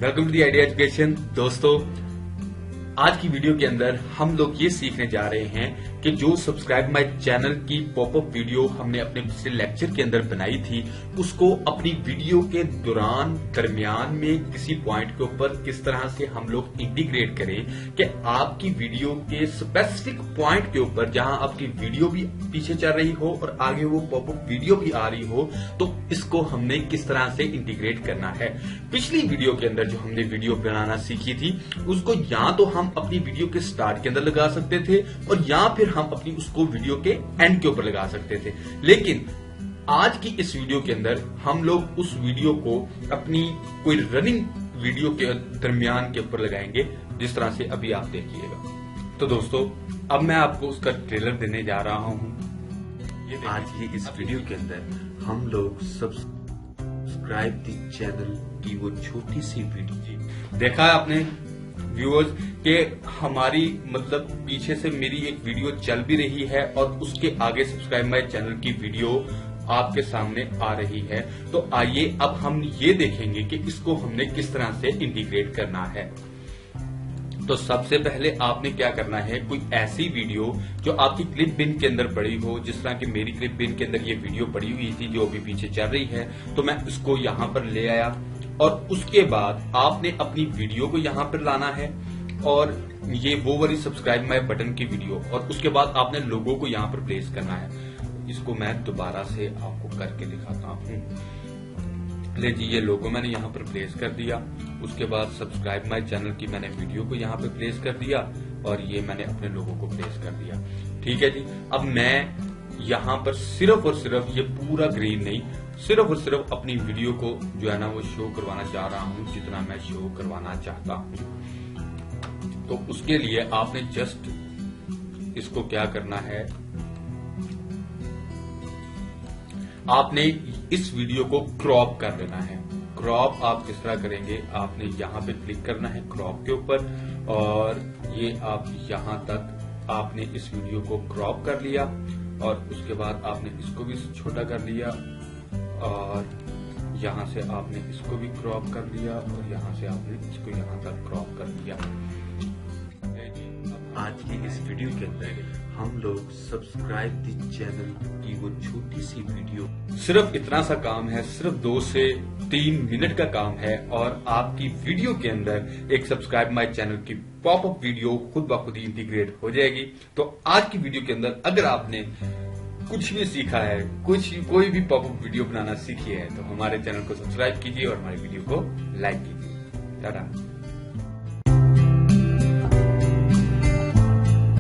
Welcome to the Idea Education. दोस्तों, आज की वीडियो के अंदर हम लोग ये सीखने जा रहे हैं कि जो सब्सक्राइब माय चैनल की पॉपअप वीडियो हमने अपने पिछले लेक्चर के अंदर बनाई थी, उसको अपनी वीडियो के दरमियान में किसी पॉइंट के ऊपर किस तरह से हम लोग इंटीग्रेट करें कि आपकी वीडियो के स्पेसिफिक पॉइंट के ऊपर जहां आपकी वीडियो भी पीछे चल रही हो और आगे वो पॉपअप वीडियो भी आ रही हो, तो इसको हमने किस तरह से इंटीग्रेट करना है। पिछली वीडियो के अंदर जो हमने वीडियो बनाना सीखी थी, उसको या तो हम अपनी वीडियो के स्टार्ट के अंदर लगा सकते थे और या फिर हम अपनी उसको वीडियो के एंड के ऊपर लगा सकते थे। लेकिन आज की इस वीडियो के अंदर हम लोग उस वीडियो को अपनी कोई रनिंग वीडियो के दरमियान के ऊपर लगाएंगे, जिस तरह से अभी आप देखिएगा। तो दोस्तों, अब मैं आपको उसका ट्रेलर देने जा रहा हूं। आज की इस वीडियो के अंदर हम लोग सब्सक्राइब दी चैनल की वो छोटी सी वीडियो देखा है आपने व्यूअर्स के हमारी मतलब पीछे से मेरी एक वीडियो चल भी रही है और उसके आगे सब्सक्राइब माय चैनल की वीडियो आपके सामने आ रही है। तो आइए अब हम ये देखेंगे कि इसको हमने किस तरह से इंटीग्रेट करना है। तो सबसे पहले आपने क्या करना है, कोई ऐसी वीडियो जो आपकी क्लिप बिन के अंदर पड़ी हो, जिस तरह की मेरी क्लिप बिन के अंदर ये वीडियो पड़ी हुई थी जो अभी पीछे चल रही है, तो मैं इसको यहां पर ले आया और उसके बाद आपने अपनी वीडियो को यहां पर लाना है और ये वो वाली सब्सक्राइब माय बटन की वीडियो, और उसके बाद आपने लोगो को यहां पर प्लेस करना है। इसको मैं दोबारा से आपको करके दिखाता हूं। ले जी, ये लोगो मैंने यहाँ पर प्लेस कर दिया। उसके बाद सब्सक्राइब माय चैनल की मैंने वीडियो को यहाँ पे प्लेस कर दिया और ये मैंने अपने लोगो को प्लेस कर दिया। ठीक है जी। अब मैं यहाँ पर सिर्फ और सिर्फ ये पूरा ग्रीन नहीं, सिर्फ और सिर्फ अपनी वीडियो को जो है ना वो शो करवाना चाह रहा हूँ, जितना मैं शो करवाना चाहता हूँ। तो उसके लिए आपने जस्ट इसको क्या करना है, आपने इस वीडियो को क्रॉप कर लेना है। क्रॉप आप किस तरह करेंगे, आपने यहाँ पे क्लिक करना है क्रॉप के ऊपर और ये आप यहाँ तक आपने इस वीडियो को क्रॉप कर लिया और उसके बाद आपने इसको भी छोटा कर लिया और यहाँ से आपने इसको भी क्रॉप कर लिया और यहाँ से आपने इसको यहाँ तक क्रॉप कर दिया। आज की इस वीडियो के अंदर हम लोग सब्सक्राइब दी चैनल की वो छोटी सी वीडियो, सिर्फ इतना सा काम है, सिर्फ 2 से 3 मिनट का काम है और आपकी वीडियो के अंदर एक सब्सक्राइब माय चैनल की पॉपअप वीडियो खुद ब खुद इंटीग्रेट हो जाएगी। तो आज की वीडियो के अंदर अगर आपने कुछ भी सीखा है, कोई भी पॉपअप वीडियो बनाना सीखी है, तो हमारे चैनल को सब्सक्राइब कीजिए और हमारी वीडियो को लाइक कीजिए। टाटा।